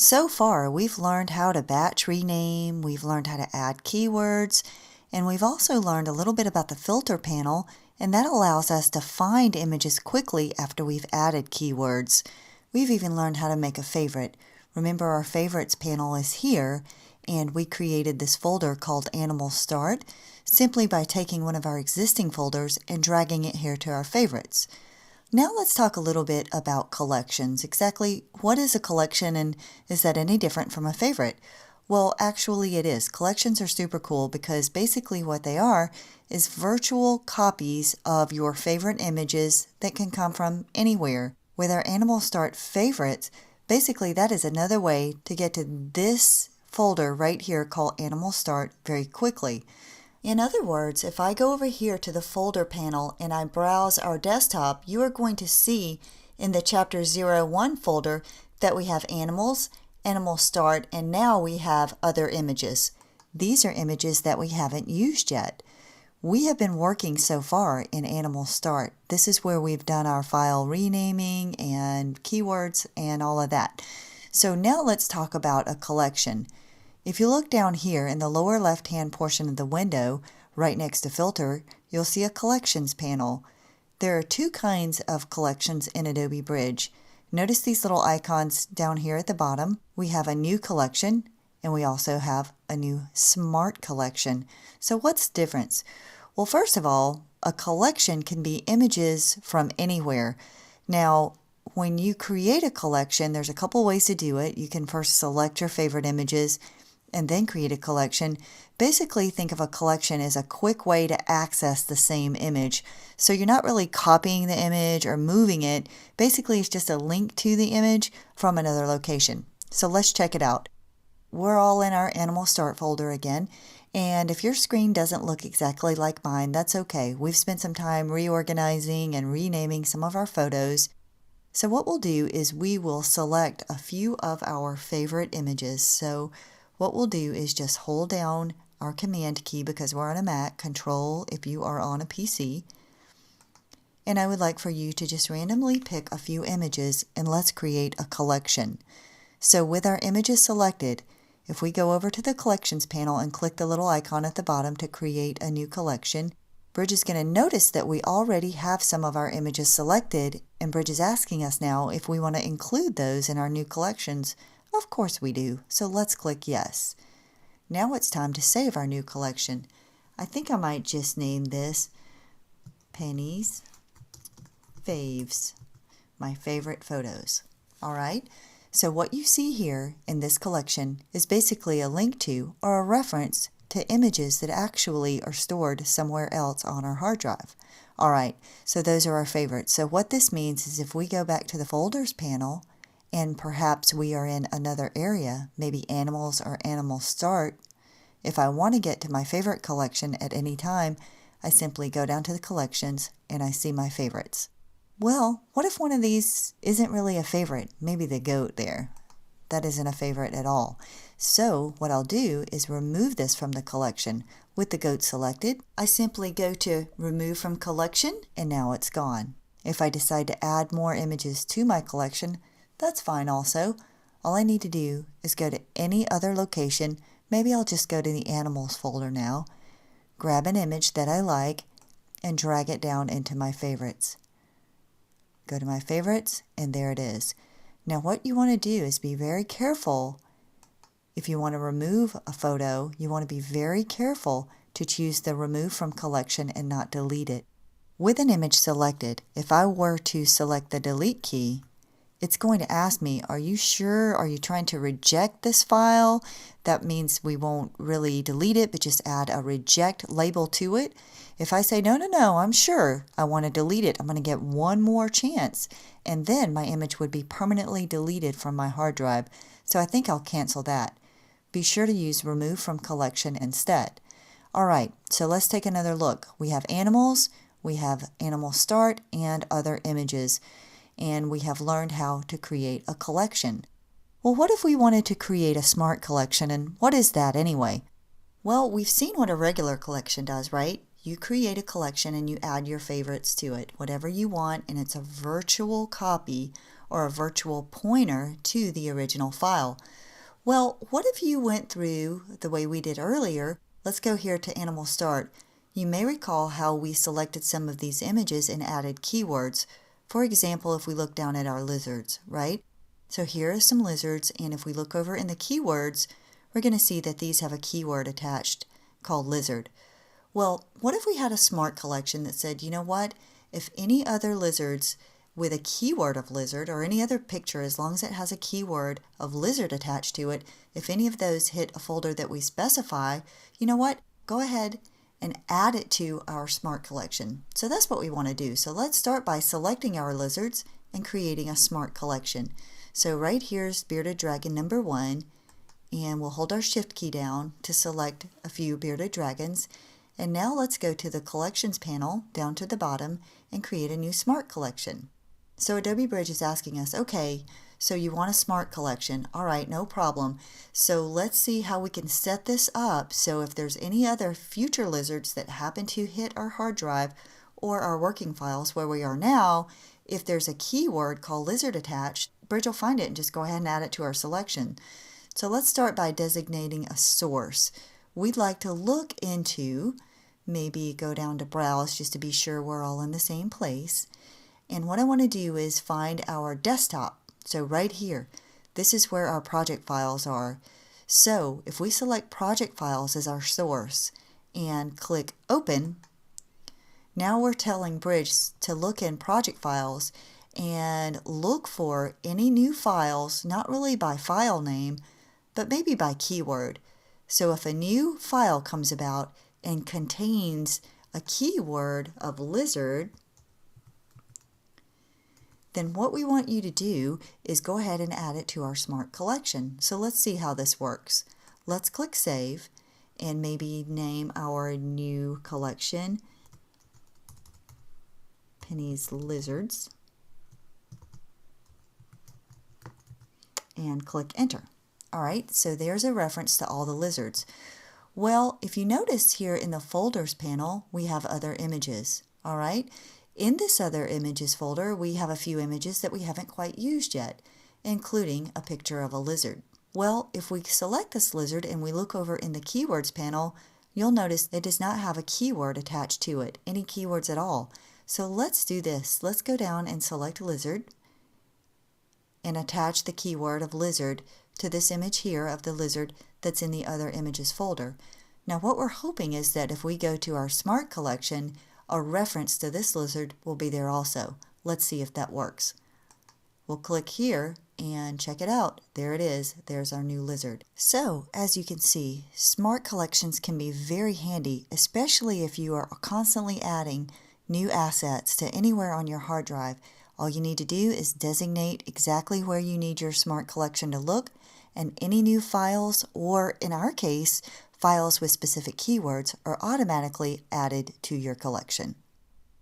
So far, we've learned how to batch rename, we've learned how to add keywords, and we've also learned a little bit about the filter panel, and that allows us to find images quickly after we've added keywords. We've even learned how to make a favorite. Remember, our favorites panel is here, and we created this folder called Animal Start simply by taking one of our existing folders and dragging it here to our favorites. Now let's talk a little bit about collections. Exactly what is a collection, and is that any different from a favorite? Well, actually it is. Collections are super cool because basically what they are is virtual copies of your favorite images that can come from anywhere. With our Animal Start favorites, basically that is another way to get to this folder right here called Animal Start very quickly. In other words, if I go over here to the folder panel and I browse our desktop, you are going to see in the Chapter 01 folder that we have Animals, Animal Start, and now we have other images. These are images that we haven't used yet. We have been working so far in Animal Start. This is where we've done our file renaming and keywords and all of that. So now let's talk about a collection. If you look down here in the lower left-hand portion of the window, right next to Filter, you'll see a Collections panel. There are two kinds of collections in Adobe Bridge. Notice these little icons down here at the bottom. We have a new collection, and we also have a new Smart collection. So what's the difference? Well, first of all, a collection can be images from anywhere. Now, when you create a collection, there's a couple ways to do it. You can first select your favorite images and then create a collection. Basically, think of a collection as a quick way to access the same image. So you're not really copying the image or moving it. Basically, it's just a link to the image from another location. So let's check it out. We're all in our Animal Start folder again. And if your screen doesn't look exactly like mine, that's okay. We've spent some time reorganizing and renaming some of our photos. So what we'll do is we will select a few of our favorite images. So what we'll do is just hold down our Command key because we're on a Mac, Control if you are on a PC. And I would like for you to just randomly pick a few images and let's create a collection. So with our images selected, if we go over to the Collections panel and click the little icon at the bottom to create a new collection, Bridge is going to notice that we already have some of our images selected, and Bridge is asking us now if we want to include those in our new collections. Of course we do, so let's click Yes. Now it's time to save our new collection. I think I might just name this Penny's Faves, my favorite photos. Alright, so what you see here in this collection is basically a link to or a reference to images that actually are stored somewhere else on our hard drive. Alright, so those are our favorites. So what this means is if we go back to the Folders panel, and perhaps we are in another area, maybe Animals or Animal Start, if I want to get to my favorite collection at any time, I simply go down to the collections and I see my favorites. Well, what if one of these isn't really a favorite? Maybe the goat there. That isn't a favorite at all. So what I'll do is remove this from the collection. With the goat selected, I simply go to Remove from Collection and now it's gone. If I decide to add more images to my collection, that's fine also. All I need to do is go to any other location. Maybe I'll just go to the Animals folder now, grab an image that I like, and drag it down into my favorites. Go to my favorites, and there it is. Now what you want to do is be very careful. If you want to remove a photo, you want to be very careful to choose the Remove from Collection and not delete it. With an image selected, if I were to select the Delete key, it's going to ask me, are you sure? Are you trying to reject this file? That means we won't really delete it, but just add a reject label to it. If I say, no, I'm sure I want to delete it, I'm going to get one more chance, and then my image would be permanently deleted from my hard drive. So I think I'll cancel that. Be sure to use Remove from Collection instead. Alright, so let's take another look. We have Animals, we have Animal Start, and other images. And we have learned how to create a collection. Well, what if we wanted to create a Smart collection, and what is that anyway? Well, we've seen what a regular collection does, right? You create a collection and you add your favorites to it, whatever you want, and it's a virtual copy or a virtual pointer to the original file. Well, what if you went through the way we did earlier? Let's go here to Animal Start. You may recall how we selected some of these images and added keywords. For example, if we look down at our lizards, right? So here are some lizards, and if we look over in the keywords, we're going to see that these have a keyword attached called lizard. Well, what if we had a smart collection that said, you know what, if any other lizards with a keyword of lizard or any other picture, as long as it has a keyword of lizard attached to it, if any of those hit a folder that we specify, you know what, go ahead and add it to our smart collection. So that's what we want to do. So let's start by selecting our lizards and creating a smart collection. So right here is bearded dragon number 1, and we'll hold our shift key down to select a few bearded dragons. And now let's go to the collections panel down to the bottom and create a new smart collection. So Adobe Bridge is asking us, okay, so you want a smart collection. All right, no problem. So let's see how we can set this up so if there's any other future lizards that happen to hit our hard drive or our working files where we are now, if there's a keyword called lizard attached, Bridge will find it and just go ahead and add it to our selection. So let's start by designating a source. We'd like to look into, maybe go down to Browse just to be sure we're all in the same place. And what I want to do is find our desktop. So right here, this is where our project files are. So if we select project files as our source and click Open, now we're telling Bridge to look in project files and look for any new files, not really by file name, but maybe by keyword. So if a new file comes about and contains a keyword of lizard, then what we want you to do is go ahead and add it to our smart collection. So let's see how this works. Let's click Save and maybe name our new collection Penny's Lizards and click Enter. All right, so there's a reference to all the lizards. Well, if you notice here in the Folders panel, we have other images. All right, in this Other Images folder, we have a few images that we haven't quite used yet, including a picture of a lizard. Well, if we select this lizard and we look over in the Keywords panel, you'll notice it does not have a keyword attached to it, any keywords at all. So let's do this. Let's go down and select lizard and attach the keyword of lizard to this image here of the lizard that's in the Other Images folder. Now what we're hoping is that if we go to our Smart Collection, a reference to this lizard will be there also. Let's see if that works. We'll click here and check it out. There it is. There's our new lizard. So, as you can see, Smart Collections can be very handy, especially if you are constantly adding new assets to anywhere on your hard drive. All you need to do is designate exactly where you need your Smart Collection to look, and any new files, or in our case, files with specific keywords, are automatically added to your collection.